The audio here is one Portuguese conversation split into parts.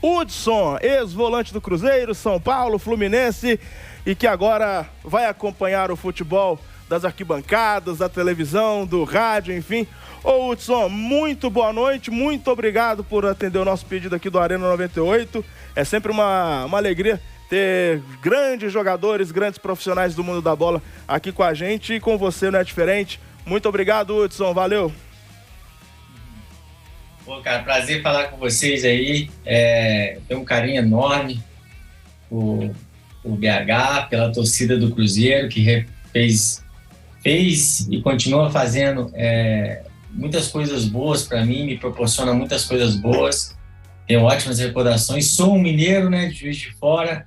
Hudson, ex-volante do Cruzeiro, São Paulo, Fluminense, e que agora vai acompanhar o futebol das arquibancadas, da televisão, do rádio, enfim. Ô Hudson, muito boa noite, muito obrigado por atender o nosso pedido aqui do Arena 98. É sempre uma alegria ter grandes jogadores, grandes profissionais do mundo da bola aqui com a gente, e com você não é diferente. Muito obrigado, Hudson, valeu. Pô, cara, prazer falar com vocês aí. Tenho um carinho enorme por BH, pela torcida do Cruzeiro, que fez e continua fazendo muitas coisas boas para mim, me proporciona muitas coisas boas. Tenho ótimas recordações. Sou um mineiro, né, de Juiz de Fora.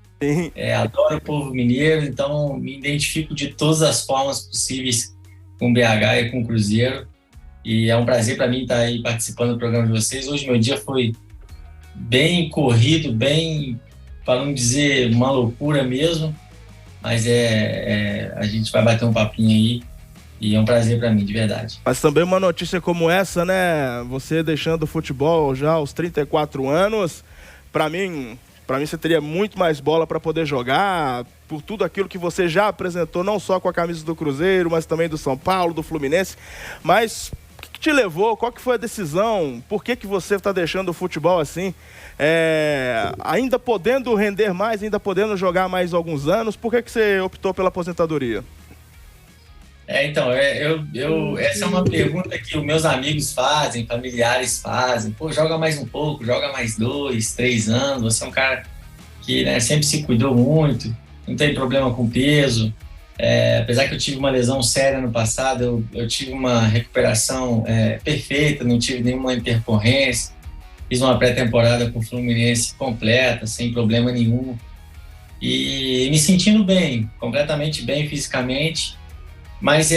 Adoro o povo mineiro, então me identifico de todas as formas possíveis com BH e com o Cruzeiro. E é um prazer para mim estar aí participando do programa de vocês. Hoje meu dia foi bem corrido, bem, para não dizer uma loucura mesmo, mas a gente vai bater um papinho aí e é um prazer para mim, de verdade. Mas também uma notícia como essa, né? Você deixando o futebol já aos 34 anos, para mim você teria muito mais bola para poder jogar, por tudo aquilo que você já apresentou, não só com a camisa do Cruzeiro, mas também do São Paulo, do Fluminense. Mas o que te levou? Qual que foi a decisão? Por que você está deixando o futebol assim? Ainda podendo render mais, ainda podendo jogar mais alguns anos, por que você optou pela aposentadoria? Então, essa é uma pergunta que os meus amigos fazem, familiares fazem. Pô, joga mais um pouco, joga mais 2, 3 anos. Você é um cara que, né, sempre se cuidou muito, não tem problema com peso. Apesar que eu tive uma lesão séria no passado, eu tive uma recuperação perfeita, não tive nenhuma intercorrência. Fiz uma pré-temporada com o Fluminense completa, sem problema nenhum. E me sentindo bem, completamente bem fisicamente. Mas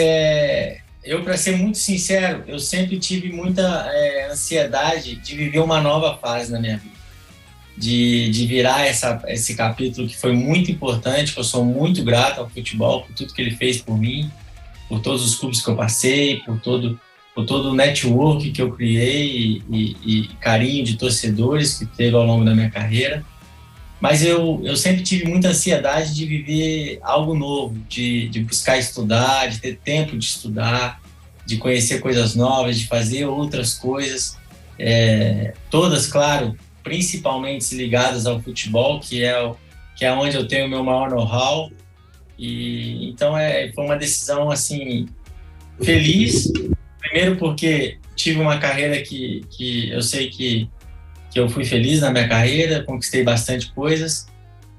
eu, para ser muito sincero, eu sempre tive muita ansiedade de viver uma nova fase na minha vida. De virar esse capítulo que foi muito importante, que eu sou muito grato ao futebol, por tudo que ele fez por mim, por todos os clubes que eu passei, por todo o network que eu criei e carinho de torcedores que teve ao longo da minha carreira. Mas eu sempre tive muita ansiedade de viver algo novo, de buscar estudar, de ter tempo de estudar, de conhecer coisas novas, de fazer outras coisas, todas, claro, principalmente ligadas ao futebol, que é onde eu tenho o meu maior know-how. E então foi uma decisão assim feliz, primeiro porque tive uma carreira que eu sei que eu fui feliz na minha carreira, conquistei bastante coisas,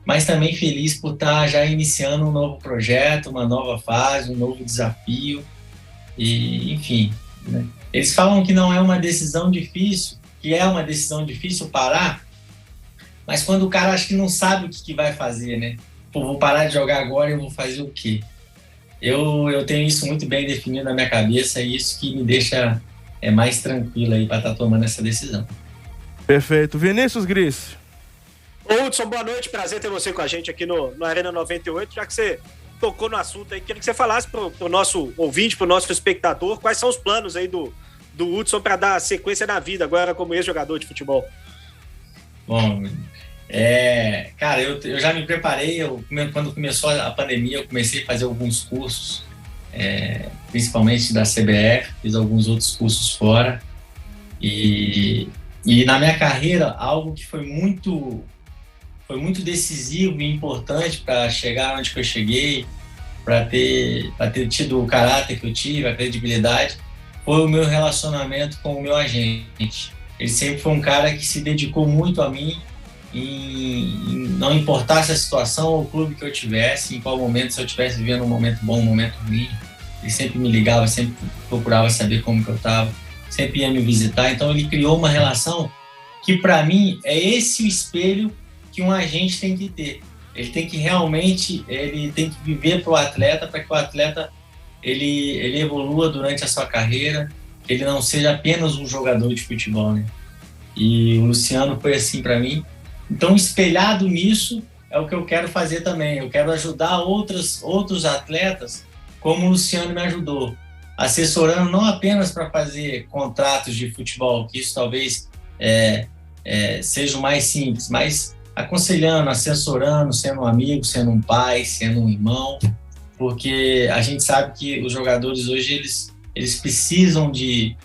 mas também feliz por estar já iniciando um novo projeto, uma nova fase, um novo desafio, e enfim, né? Eles falam que não é uma decisão difícil, que é uma decisão difícil parar, mas quando o cara acha que não sabe o que vai fazer, né? Pô, vou parar de jogar agora e eu vou fazer o quê? Eu tenho isso muito bem definido na minha cabeça e isso que me deixa mais tranquilo aí para estar tomando essa decisão. Perfeito. Vinícius Gris. Ô Hudson, boa noite, prazer ter você com a gente aqui no Arena 98, já que você tocou no assunto aí, queria que você falasse pro nosso ouvinte, pro nosso espectador, quais são os planos aí do Hudson para dar sequência na vida agora como ex-jogador de futebol. Bom, cara, eu já me preparei, quando começou a pandemia, eu comecei a fazer alguns cursos, principalmente da CBF, fiz alguns outros cursos fora, e na minha carreira, algo que foi muito decisivo e importante para chegar onde eu cheguei, para ter tido o caráter que eu tive, a credibilidade, foi o meu relacionamento com o meu agente. Ele sempre foi um cara que se dedicou muito a mim, não importasse a situação ou o clube que eu tivesse, em qual momento, se eu estivesse vivendo um momento bom, um momento ruim, ele sempre me ligava, sempre procurava saber como que eu estava, sempre ia me visitar. Então ele criou uma relação que para mim é esse o espelho que um agente tem que ter. Ele tem que realmente, ele tem que viver para o atleta, para que o atleta ele evolua durante a sua carreira, que ele não seja apenas um jogador de futebol, né? E o Luciano foi assim para mim. Então, espelhado nisso, é o que eu quero fazer também. Eu quero ajudar outros atletas, como o Luciano me ajudou, assessorando não apenas para fazer contratos de futebol, que isso talvez seja o mais simples, mas aconselhando, assessorando, sendo um amigo, sendo um pai, sendo um irmão, porque a gente sabe que os jogadores hoje, eles precisam de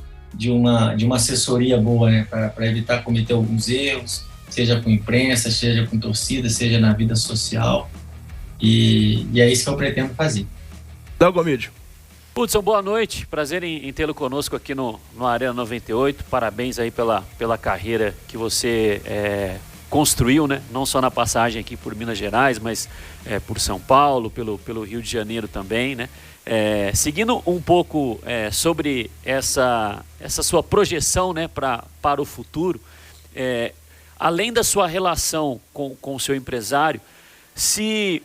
uma assessoria boa, né, para evitar cometer alguns erros, seja com imprensa, seja com torcida, seja na vida social, e é isso que eu pretendo fazer. Dalgomídio. Hudson, boa noite, prazer em tê-lo conosco aqui no Arena 98, parabéns aí pela carreira que você construiu, né? Não só na passagem aqui por Minas Gerais, mas por São Paulo, pelo Rio de Janeiro também, né? Seguindo um pouco sobre essa sua projeção, né, para o futuro, além da sua relação com o seu empresário, se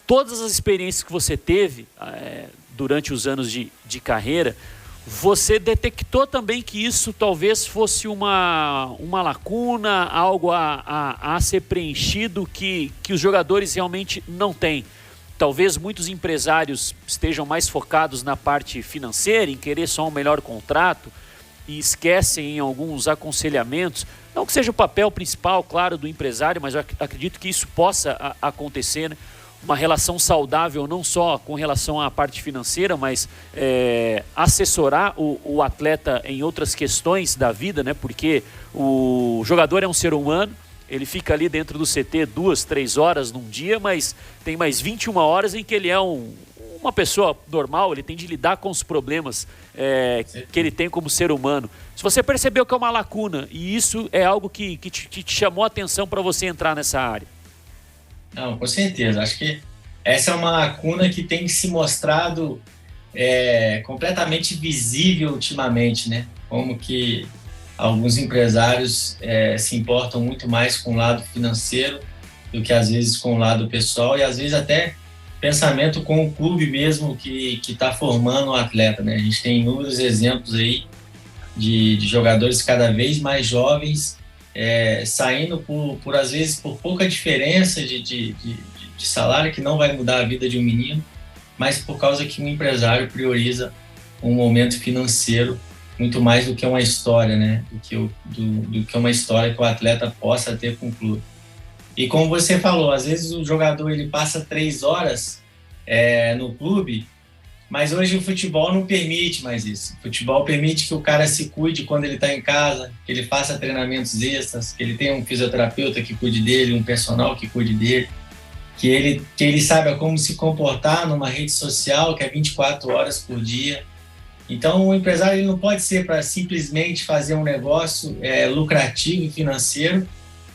todas as experiências que você teve durante os anos de carreira, você detectou também que isso talvez fosse uma lacuna, algo a ser preenchido que os jogadores realmente não têm. Talvez muitos empresários estejam mais focados na parte financeira, em querer só um melhor contrato, e esquecem em alguns aconselhamentos, não que seja o papel principal, claro, do empresário, mas eu acredito que isso possa acontecer, né? Uma relação saudável não só com relação à parte financeira, mas assessorar o atleta em outras questões da vida, né? Porque o jogador é um ser humano, ele fica ali dentro do CT 2-3 horas num dia, mas tem mais 21 horas em que ele é uma pessoa normal, ele tem de lidar com os problemas que ele tem como ser humano. Se você percebeu que é uma lacuna, e isso é algo que te chamou a atenção para você entrar nessa área. Não, com certeza. Acho que essa é uma lacuna que tem se mostrado completamente visível ultimamente, né? Como que alguns empresários se importam muito mais com o lado financeiro do que às vezes com o lado pessoal, e às vezes até pensamento com o clube mesmo que está formando o atleta, né? A gente tem inúmeros exemplos aí de jogadores cada vez mais jovens saindo por às vezes por pouca diferença de salário, que não vai mudar a vida de um menino, mas por causa que um empresário prioriza um momento financeiro muito mais do que uma história, né? Do que uma história que o atleta possa ter com o clube. E como você falou, às vezes o jogador ele passa 3 horas no clube, mas hoje o futebol não permite mais isso. O futebol permite que o cara se cuide quando ele está em casa, que ele faça treinamentos extras, que ele tenha um fisioterapeuta que cuide dele, um personal que cuide dele, que ele saiba como se comportar numa rede social que é 24 horas por dia. Então o empresário ele não pode ser para simplesmente fazer um negócio lucrativo e financeiro.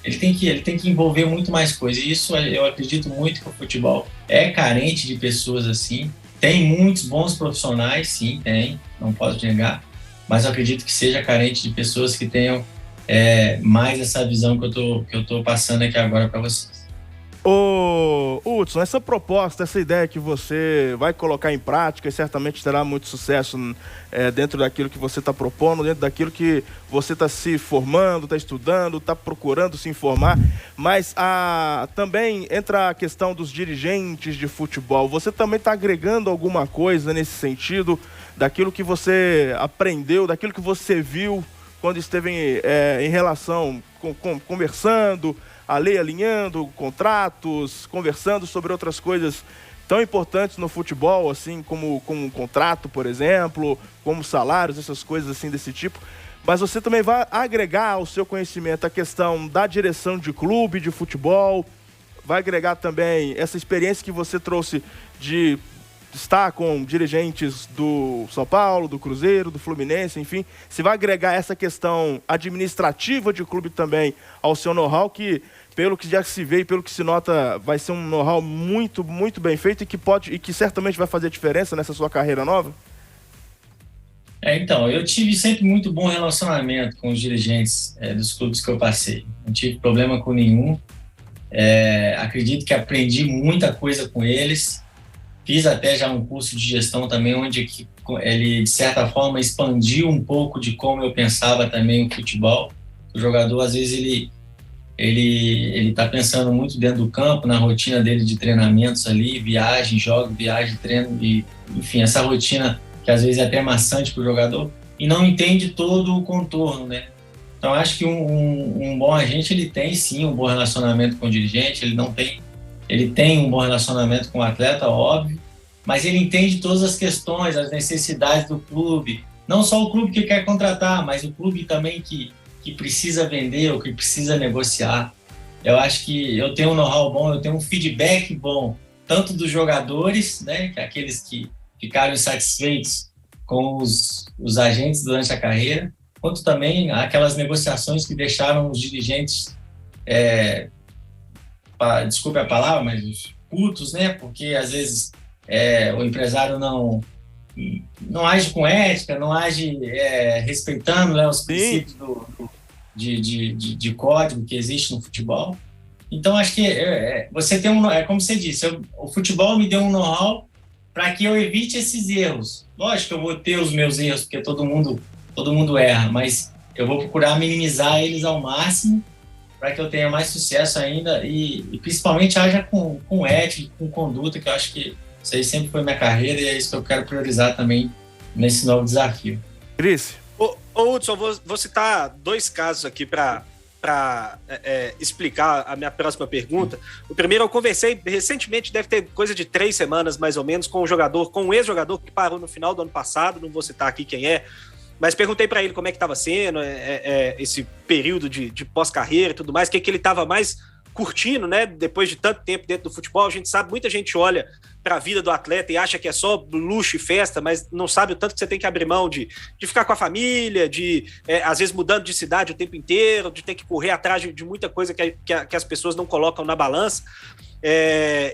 Ele tem que envolver muito mais coisas. E isso eu acredito muito que o futebol é carente de pessoas assim. Tem muitos bons profissionais, sim, tem, não posso negar, mas eu acredito que seja carente de pessoas que tenham mais essa visão que eu tô passando aqui agora para vocês. Ô, Hudson, essa proposta, essa ideia que você vai colocar em prática e certamente terá muito sucesso dentro daquilo que você está propondo, dentro daquilo que você está se formando, está estudando, está procurando se informar, mas também entra a questão dos dirigentes de futebol. Você também está agregando alguma coisa nesse sentido, daquilo que você aprendeu, daquilo que você viu quando esteve em relação, conversando, a lei alinhando, contratos, conversando sobre outras coisas tão importantes no futebol, assim como um contrato, por exemplo, como salários, essas coisas assim desse tipo. Mas você também vai agregar ao seu conhecimento a questão da direção de clube, de futebol, vai agregar também essa experiência que você trouxe de estar com dirigentes do São Paulo, do Cruzeiro, do Fluminense, enfim. Você vai agregar essa questão administrativa de clube também ao seu know-how, que pelo que já se vê e pelo que se nota, vai ser um know-how muito, muito bem feito e que certamente vai fazer diferença nessa sua carreira nova? Então, eu tive sempre muito bom relacionamento com os dirigentes dos clubes que eu passei. Não tive problema com nenhum. Acredito que aprendi muita coisa com eles. Fiz até já um curso de gestão também, onde ele, de certa forma, expandiu um pouco de como eu pensava também o futebol. O jogador, às vezes, ele está pensando muito dentro do campo, na rotina dele de treinamentos ali, viagem, jogo, viagem, treino, e, enfim, essa rotina que às vezes é até maçante para o jogador, e não entende todo o contorno, né? Então, acho que um bom agente, ele tem sim um bom relacionamento com o dirigente, ele tem um bom relacionamento com o atleta, óbvio, mas ele entende todas as questões, as necessidades do clube, não só o clube que quer contratar, mas o clube também que precisa vender ou que precisa negociar. Eu acho que eu tenho um know-how bom, eu tenho um feedback bom, tanto dos jogadores, né, que é aqueles que ficaram insatisfeitos com os agentes durante a carreira, quanto também aquelas negociações que deixaram os dirigentes, desculpe a palavra, mas putos, né? Porque às vezes o empresário não age com ética, não age respeitando, né, os princípios de código que existe no futebol. Então, acho que você tem como você disse, o futebol me deu um know-how para que eu evite esses erros. Lógico que eu vou ter os meus erros, porque todo mundo erra, mas eu vou procurar minimizar eles ao máximo para que eu tenha mais sucesso ainda e principalmente haja com ética, com conduta, que eu acho que isso aí sempre foi minha carreira e é isso que eu quero priorizar também nesse novo desafio. Cris? Ô Hudson, vou citar 2 casos aqui para explicar a minha próxima pergunta. O primeiro, eu conversei recentemente, deve ter coisa de 3 semanas mais ou menos, com um ex-jogador que parou no final do ano passado, não vou citar aqui quem é, mas perguntei para ele como é que estava sendo esse período de pós-carreira e tudo mais, o que ele estava mais curtindo, né? Depois de tanto tempo dentro do futebol, a gente sabe, muita gente olha para a vida do atleta e acha que é só luxo e festa, mas não sabe o tanto que você tem que abrir mão de ficar com a família, às vezes mudando de cidade o tempo inteiro, de ter que correr atrás de muita coisa que as pessoas não colocam na balança.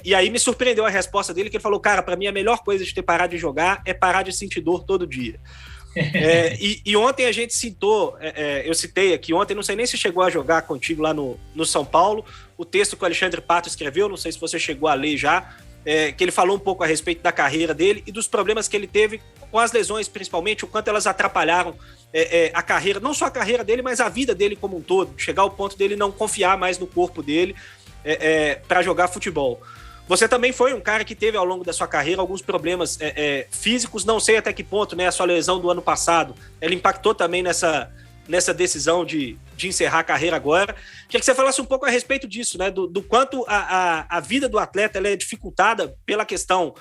E aí me surpreendeu a resposta dele, que ele falou, cara, para mim a melhor coisa de ter parado de jogar é parar de sentir dor todo dia. E ontem a gente citou, eu citei aqui ontem, não sei nem se chegou a jogar contigo lá no São Paulo, o texto que o Alexandre Pato escreveu, não sei se você chegou a ler já, que ele falou um pouco a respeito da carreira dele e dos problemas que ele teve com as lesões, principalmente, o quanto elas atrapalharam a carreira, não só a carreira dele, mas a vida dele como um todo, chegar ao ponto dele não confiar mais no corpo dele para jogar futebol. Você também foi um cara que teve ao longo da sua carreira alguns problemas físicos, não sei até que ponto, né, a sua lesão do ano passado, ela impactou também nessa decisão de encerrar a carreira agora. Queria que você falasse um pouco a respeito disso, né, do quanto a vida do atleta ela é dificultada pela questão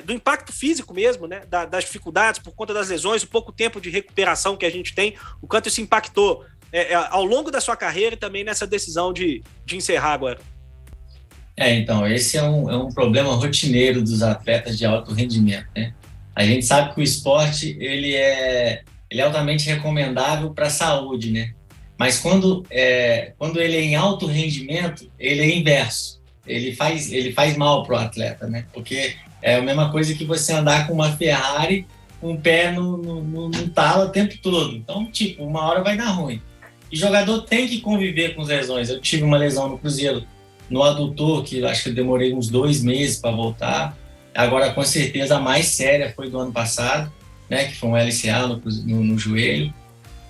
do impacto físico mesmo, né, das dificuldades por conta das lesões, o pouco tempo de recuperação que a gente tem, o quanto isso impactou ao longo da sua carreira e também nessa decisão de encerrar agora. Então, esse é um problema rotineiro dos atletas de alto rendimento, né? A gente sabe que o esporte ele é altamente recomendável para a saúde, né? Mas quando ele é em alto rendimento, ele é inverso. Ele faz mal para o atleta, né? Porque é a mesma coisa que você andar com uma Ferrari com o pé no talo o tempo todo. Então, uma hora vai dar ruim. E jogador tem que conviver com as lesões. Eu tive uma lesão no Cruzeiro, no adutor, que acho que eu demorei uns 2 meses para voltar. Agora, com certeza, a mais séria foi do ano passado, né, que foi um LCA no joelho.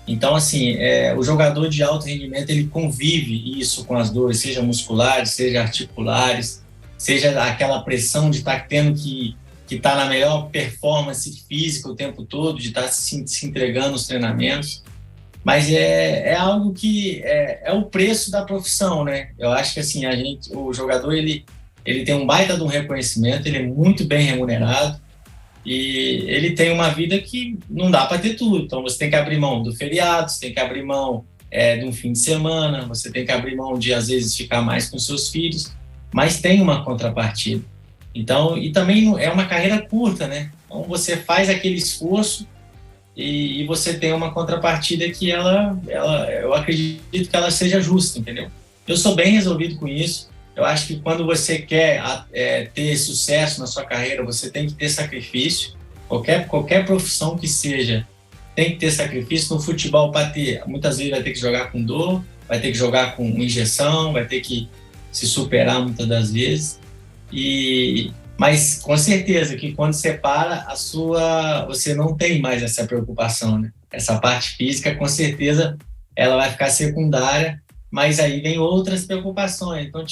Então, assim, o jogador de alto rendimento, ele convive isso com as dores, seja musculares, seja articulares, seja aquela pressão de estar tendo que estar na melhor performance física o tempo todo, de estar se entregando nos treinamentos. Mas é algo que é o preço da profissão, né? Eu acho que assim, o jogador ele tem um baita de um reconhecimento, ele é muito bem remunerado e ele tem uma vida que não dá para ter tudo. Então você tem que abrir mão do feriado, você tem que abrir mão de um fim de semana, você tem que abrir mão de às vezes ficar mais com seus filhos, mas tem uma contrapartida. Então, e também é uma carreira curta, né? Então você faz aquele esforço e você tem uma contrapartida que eu acredito que ela seja justa, entendeu? Eu sou bem resolvido com isso. Eu acho que quando você quer ter sucesso na sua carreira, você tem que ter sacrifício. Qualquer profissão que seja, tem que ter sacrifício. No futebol, para ter, muitas vezes vai ter que jogar com dor, vai ter que jogar com injeção, vai ter que se superar muitas das vezes. Mas com certeza que quando você para, você não tem mais essa preocupação, né? Essa parte física, com certeza, ela vai ficar secundária, mas aí vem outras preocupações. Então,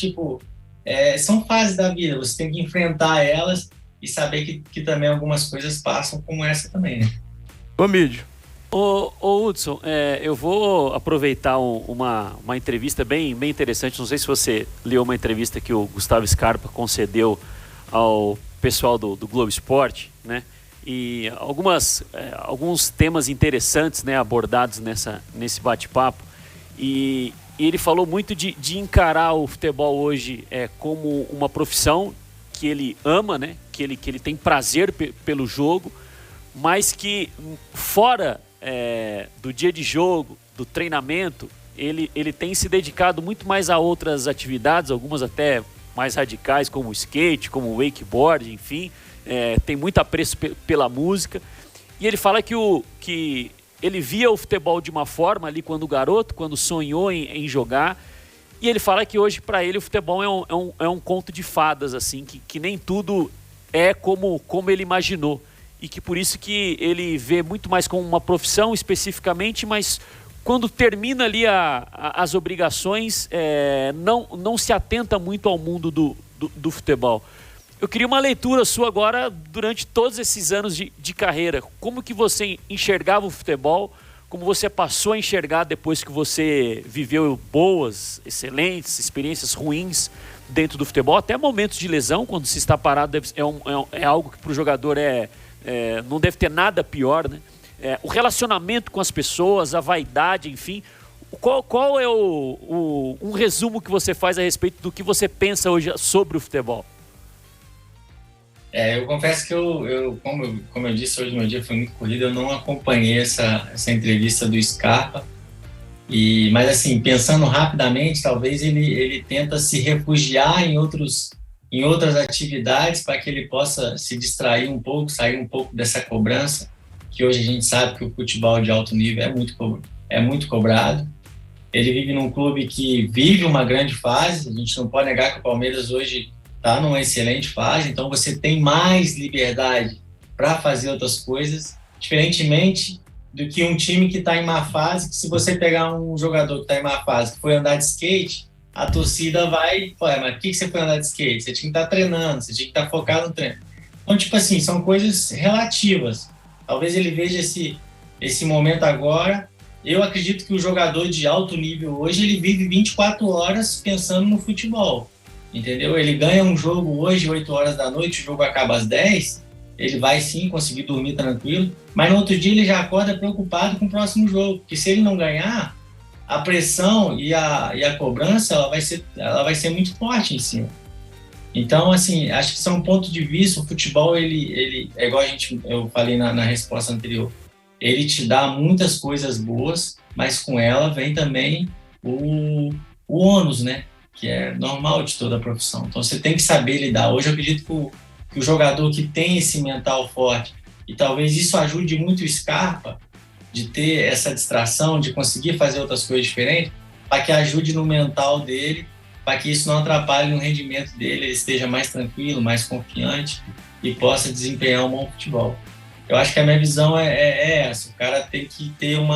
são fases da vida, você tem que enfrentar elas e saber que também algumas coisas passam como essa também, né? Ô, Mídio, Ô Hudson, eu vou aproveitar uma entrevista bem interessante. Não sei se você leu uma entrevista que o Gustavo Scarpa concedeu ao pessoal do Globo Esporte, né? E alguns temas interessantes, né, abordados nesse bate-papo. E ele falou muito de encarar o futebol hoje como uma profissão que ele ama, né? Que ele tem prazer pelo jogo, mas que fora do dia de jogo, do treinamento, ele tem se dedicado muito mais a outras atividades, algumas até mais radicais, como o skate, como o wakeboard, enfim, tem muito apreço pela música. E ele fala que ele via o futebol de uma forma ali quando garoto, quando sonhou em jogar, e ele fala que hoje para ele o futebol é um conto de fadas, assim, que nem tudo é como ele imaginou. E que por isso que ele vê muito mais como uma profissão especificamente, mas quando termina ali as obrigações, não se atenta muito ao mundo do futebol. Eu queria uma leitura sua agora, durante todos esses anos de carreira. Como que você enxergava o futebol? Como você passou a enxergar depois que você viveu boas, excelentes, experiências ruins dentro do futebol? Até momentos de lesão, quando se está parado, é algo que para o jogador não deve ter nada pior, né? O relacionamento com as pessoas, a vaidade, enfim. Qual é um resumo que você faz a respeito do que você pensa hoje sobre o futebol? Eu confesso que como eu disse, hoje meu dia foi muito corrido, eu não acompanhei essa entrevista do Scarpa, mas assim, pensando rapidamente, talvez ele tenta se refugiar em outras atividades para que ele possa se distrair um pouco, sair um pouco dessa cobrança, que hoje a gente sabe que o futebol de alto nível é muito cobrado. Ele vive num clube que vive uma grande fase, a gente não pode negar que o Palmeiras hoje está numa excelente fase, então você tem mais liberdade para fazer outras coisas, diferentemente do que um time que está em má fase, que se você pegar um jogador que está em má fase, que foi andar de skate, a torcida vai, mas por que você foi andar de skate? Você tinha que estar treinando, você tinha que estar focado no treino. Então, tipo assim, são coisas relativas. Talvez ele veja esse momento agora. Eu acredito que o jogador de alto nível hoje, ele vive 24 horas pensando no futebol. Entendeu? Ele ganha um jogo hoje, 8 horas da noite, o jogo acaba às 10, ele vai sim conseguir dormir tranquilo, mas no outro dia ele já acorda preocupado com o próximo jogo, porque se ele não ganhar, a pressão e a cobrança ela vai ser muito forte em cima. Então, assim, acho que são pontos de vista. O futebol, ele é igual eu falei na resposta anterior, ele te dá muitas coisas boas, mas com ela vem também o ônus, né? Que é normal de toda a profissão. Então você tem que saber lidar. Hoje eu acredito que o jogador que tem esse mental forte, e talvez isso ajude muito o Scarpa, de ter essa distração, de conseguir fazer outras coisas diferentes, para que ajude no mental dele, para que isso não atrapalhe no rendimento dele, ele esteja mais tranquilo, mais confiante e possa desempenhar um bom futebol. Eu acho que a minha visão é essa. O cara tem que ter um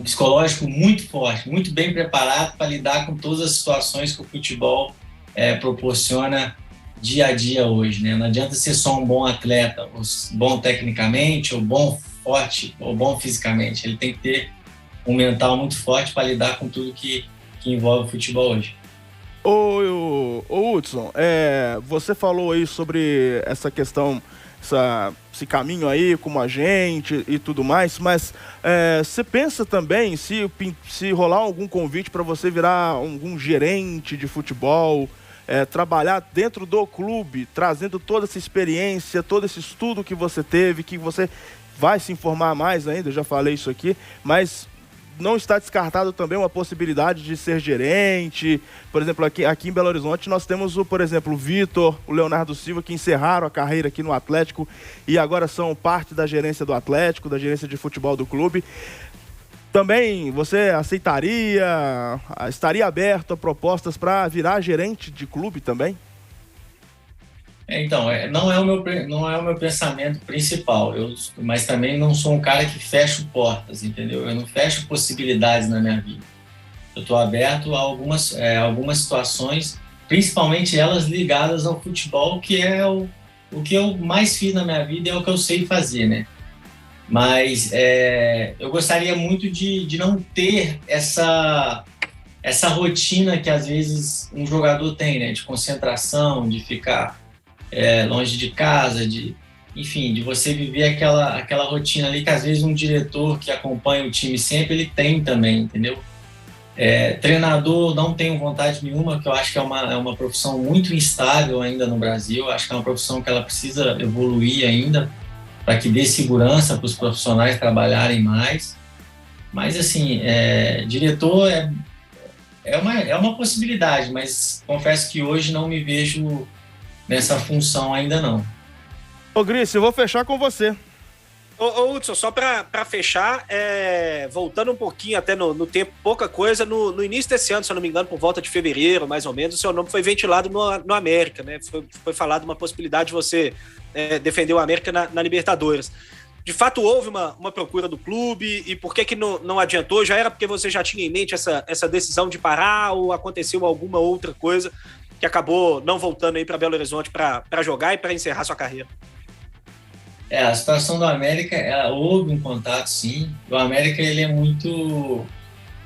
psicológico muito forte, muito bem preparado para lidar com todas as situações que o futebol proporciona dia a dia hoje, né? Não adianta ser só um bom atleta, ou bom tecnicamente, ou bom forte, ou bom fisicamente. Ele tem que ter um mental muito forte para lidar com tudo que envolve o futebol hoje. Ô Hudson, você falou aí sobre essa questão, esse caminho aí como agente e tudo mais, mas você pensa também se rolar algum convite para você virar algum gerente de futebol, trabalhar dentro do clube, trazendo toda essa experiência, todo esse estudo que você teve, que você vai se informar mais ainda, eu já falei isso aqui, mas não está descartado também uma possibilidade de ser gerente? Por exemplo, aqui em Belo Horizonte nós temos, por exemplo, o Vitor, o Leonardo Silva, que encerraram a carreira aqui no Atlético e agora são parte da gerência do Atlético, da gerência de futebol do clube. Também você estaria aberto a propostas para virar gerente de clube também? Então, não é o meu pensamento principal, mas também não sou um cara que fecha portas, entendeu? Eu não fecho possibilidades na minha vida. Eu estou aberto a algumas situações, principalmente elas ligadas ao futebol, que é o que eu mais fiz na minha vida é o que eu sei fazer, né? Mas eu gostaria muito de não ter essa rotina que às vezes um jogador tem, né? De concentração, de ficar longe de casa, enfim, de você viver aquela rotina ali que às vezes um diretor que acompanha o time sempre, ele tem também, entendeu? Treinador, não tenho vontade nenhuma, que eu acho que é uma profissão muito instável ainda no Brasil, acho que é uma profissão que ela precisa evoluir ainda, para que dê segurança para os profissionais trabalharem mais. Mas, assim, diretor é uma possibilidade, mas confesso que hoje não me vejo nessa função ainda não. Ô, Gris, eu vou fechar com você. Ô Hudson, só para fechar, voltando um pouquinho até no tempo, pouca coisa, no início desse ano, se eu não me engano, por volta de fevereiro, mais ou menos, o seu nome foi ventilado no América, né? Foi falado uma possibilidade de você defender o América na Libertadores. De fato, houve uma procura do clube, e por que não adiantou? Já era porque você já tinha em mente essa decisão de parar, ou aconteceu alguma outra coisa que acabou não voltando aí para Belo Horizonte para jogar e para encerrar sua carreira? A situação do América, houve um contato, sim. O América, ele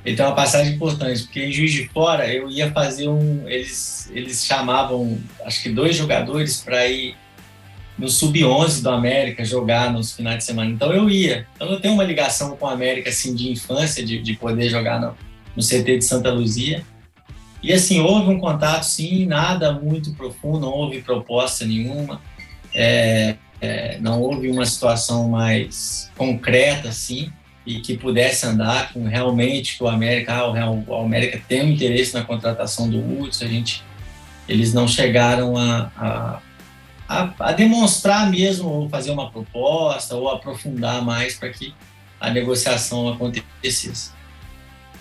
tem uma passagem importante, porque em Juiz de Fora eu ia fazer eles chamavam, acho que 2 jogadores para ir no Sub-11 do América jogar nos finais de semana. Então eu ia. Então eu tenho uma ligação com o América, assim, de infância, de poder jogar no CT de Santa Luzia. E assim, houve um contato, sim, nada muito profundo, não houve proposta nenhuma. Não houve uma situação mais concreta, assim, e que pudesse andar com realmente que o América tem um interesse na contratação do Hudson. Eles não chegaram a demonstrar mesmo, ou fazer uma proposta, ou aprofundar mais para que a negociação acontecesse.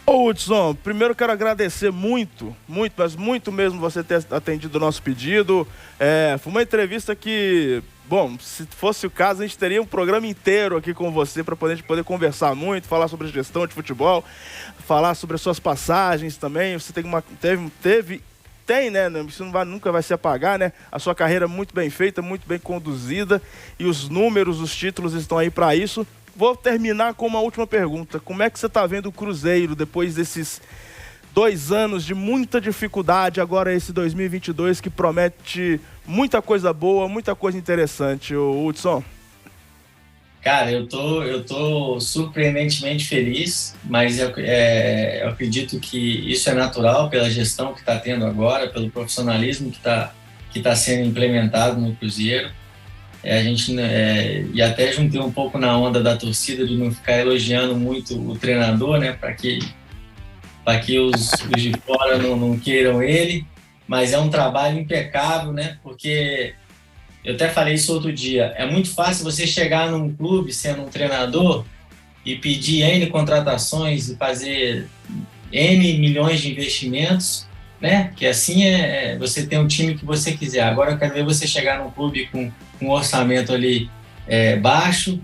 Ô Hudson, primeiro quero agradecer muito, mas muito mesmo você ter atendido o nosso pedido. Foi uma entrevista que, bom, se fosse o caso, a gente teria um programa inteiro aqui com você para a gente poder conversar muito, falar sobre gestão de futebol, falar sobre as suas passagens também. Você tem, né? Isso nunca vai se apagar, né? A sua carreira muito bem feita, muito bem conduzida, e os números, os títulos estão aí para isso. Vou terminar com uma última pergunta. Como é que você está vendo o Cruzeiro depois desses 2 anos de muita dificuldade, agora esse 2022 que promete muita coisa boa, muita coisa interessante, Hudson? Cara, eu tô surpreendentemente feliz, mas eu acredito que isso é natural pela gestão que está tendo agora, pelo profissionalismo que tá sendo implementado no Cruzeiro. E até juntei um pouco na onda da torcida de não ficar elogiando muito o treinador, né, para que os de fora não queiram ele, mas é um trabalho impecável, né, porque eu até falei isso outro dia, é muito fácil você chegar num clube sendo um treinador e pedir N contratações e fazer N milhões de investimentos, né? Que assim você tem um time que você quiser. Agora eu quero ver você chegar num clube com um orçamento ali baixo,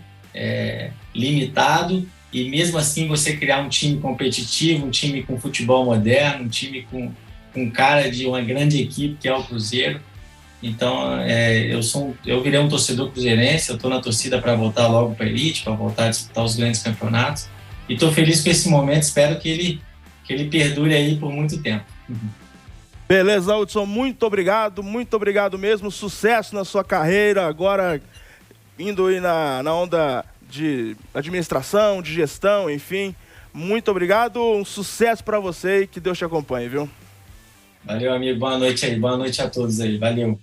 limitado, e mesmo assim você criar um time competitivo, um time com futebol moderno, um time com cara de uma grande equipe que é o Cruzeiro. Então eu virei um torcedor cruzeirense, eu estou na torcida para voltar logo para a elite, para voltar a disputar os grandes campeonatos, e estou feliz com esse momento, espero que ele perdure aí por muito tempo. Beleza, Hudson, muito obrigado mesmo, sucesso na sua carreira, agora indo aí na onda de administração, de gestão, enfim, muito obrigado, um sucesso para você e que Deus te acompanhe, viu? Valeu, amigo, boa noite aí, boa noite a todos aí, valeu.